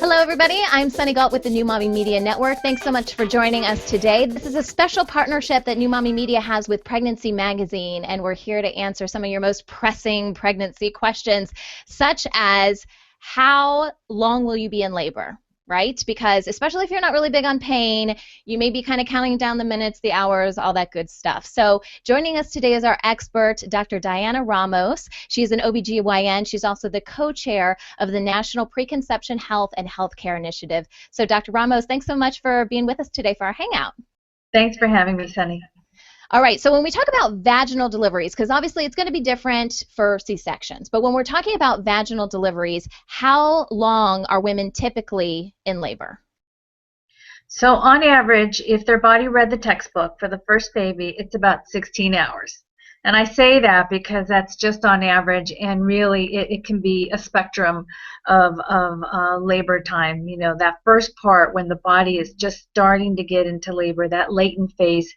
Hello, everybody. I'm Sunny Galt with the New Mommy Media Network. Thanks so much for joining us today. This is a special partnership that New Mommy Media has with Pregnancy Magazine, and we're here to answer some of your most pressing pregnancy questions, such as how long will you be in labor? Right? Because especially if you're not really big on pain, you may be kind of counting down the minutes, the hours, all that good stuff. So joining us today is our expert, Dr. Diana Ramos. She's an OBGYN. She's also the co-chair of the National Preconception Health and Healthcare Initiative. So Dr. Ramos, thanks so much for being with us today for our Hangout. Thanks for having me, Sunny. All right, so when we talk about vaginal deliveries, because obviously it's going to be different for C-sections, but when we're talking about vaginal deliveries, how long are women typically in labor? So on average, if their body read the textbook for the first baby, it's about 16 hours. And I say that because that's just on average, and really it can be a spectrum of labor time. You know, that first part when the body is just starting to get into labor, that latent phase,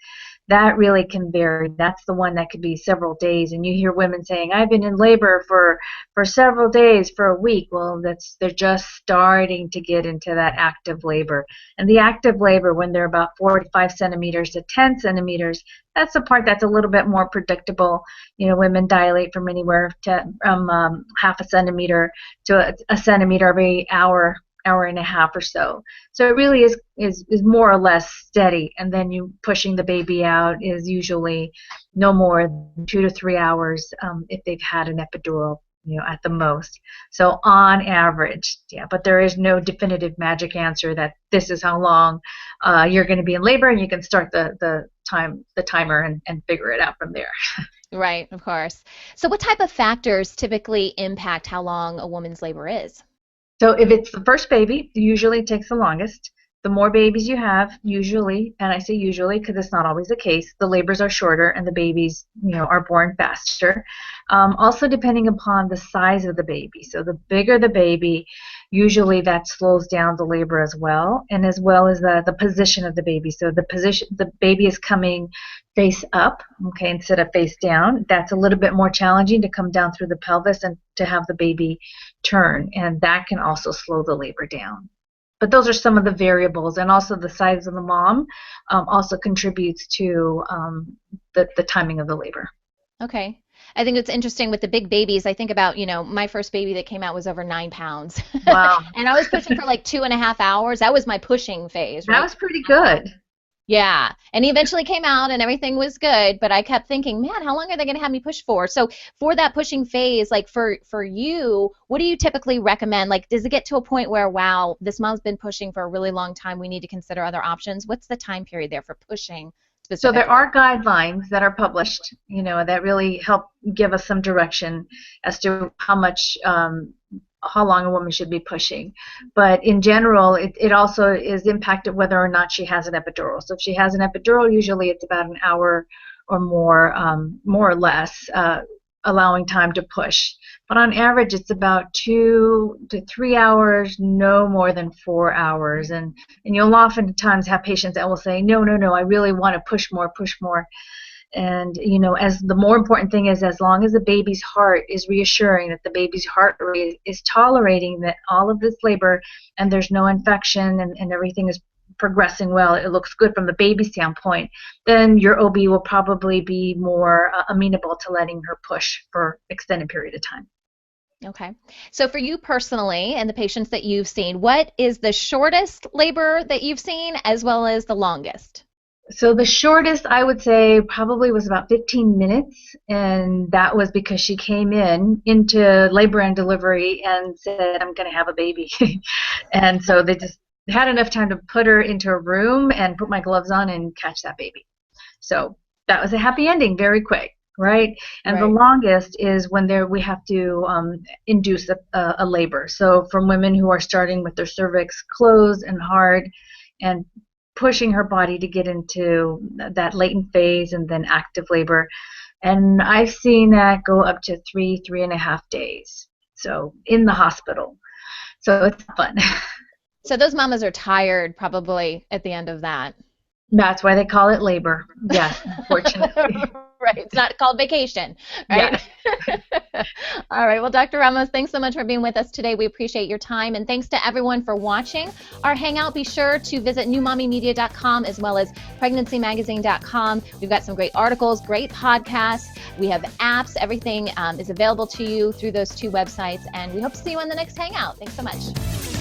that really can vary. That's the one that could be several days. And you hear women saying, I've been in labor for several days, for a week. Well, they're just starting to get into that active labor. And the active labor, when they're about 4 to 5 centimeters to 10 centimeters, that's the part that's a little bit more predictable. You know, women dilate from anywhere to half a centimeter to a centimeter every hour and a half or so. So it really is more or less steady, and then you pushing the baby out is usually no more than 2 to 3 hours if they've had an epidural, you know, at the most. So on average, yeah, but there is no definitive magic answer that this is how long you're going to be in labor, and you can start the timer and figure it out from there. Right, of course. So what type of factors typically impact how long a woman's labor is? So if it's the first baby, it usually takes the longest. The more babies you have, usually, and I say usually because it's not always the case, the labors are shorter and the babies, you know, are born faster. Also depending upon the size of the baby. So the bigger the baby, usually that slows down the labor as well as the position of the baby. So the baby is coming face up, okay, instead of face down. That's a little bit more challenging to come down through the pelvis and to have the baby turn, and that can also slow the labor down. But those are some of the variables, and also the size of the mom also contributes to the timing of the labor. Okay. I think it's interesting with the big babies. I think about, you know, my first baby that came out was over 9 pounds. Wow. And I was pushing for like 2.5 hours. That was my pushing phase, right? That was pretty good. Yeah. And he eventually came out and everything was good, but I kept thinking, man, how long are they going to have me push for? So for that pushing phase, like for you, what do you typically recommend? Like, does it get to a point where, wow, this mom's been pushing for a really long time, we need to consider other options? What's the time period there for pushing So specifically? there are guidelines that are published, you know, that really help give us some direction as to how long a woman should be pushing. But in general, it also is impacted whether or not she has an epidural. So if she has an epidural, usually it's about an hour or more or less, allowing time to push. But on average, it's about 2 to 3 hours, no more than 4 hours. And you'll oftentimes have patients that will say, no, I really want to push more. And, you know, as the more important thing is, as long as the baby's heart is reassuring that the baby's heart rate is tolerating that all of this labor and there's no infection and everything is progressing well, it looks good from the baby standpoint, then your OB will probably be more amenable to letting her push for extended period of time. Okay. So for you personally and the patients that you've seen, what is the shortest labor that you've seen as well as the longest? So the shortest, I would say, probably was about 15 minutes, and that was because she came into labor and delivery and said, I'm going to have a baby. And so they just had enough time to put her into a room and put my gloves on and catch that baby. So that was a happy ending, very quick, right? And Right. the longest is when we have to induce a labor. So from women who are starting with their cervix closed and hard and pushing her body to get into that latent phase and then active labor. And I've seen that go up to 3.5 days. So in the hospital. So it's fun. So those mamas are tired probably at the end of that. That's why they call it labor. Yes, unfortunately. Right. It's not called vacation, right? Yes. All right. Well, Dr. Ramos, thanks so much for being with us today. We appreciate your time. And thanks to everyone for watching our Hangout. Be sure to visit newmommymedia.com as well as pregnancy-magazine.com. We've got some great articles, great podcasts. We have apps. Everything is available to you through those two websites. And we hope to see you on the next Hangout. Thanks so much.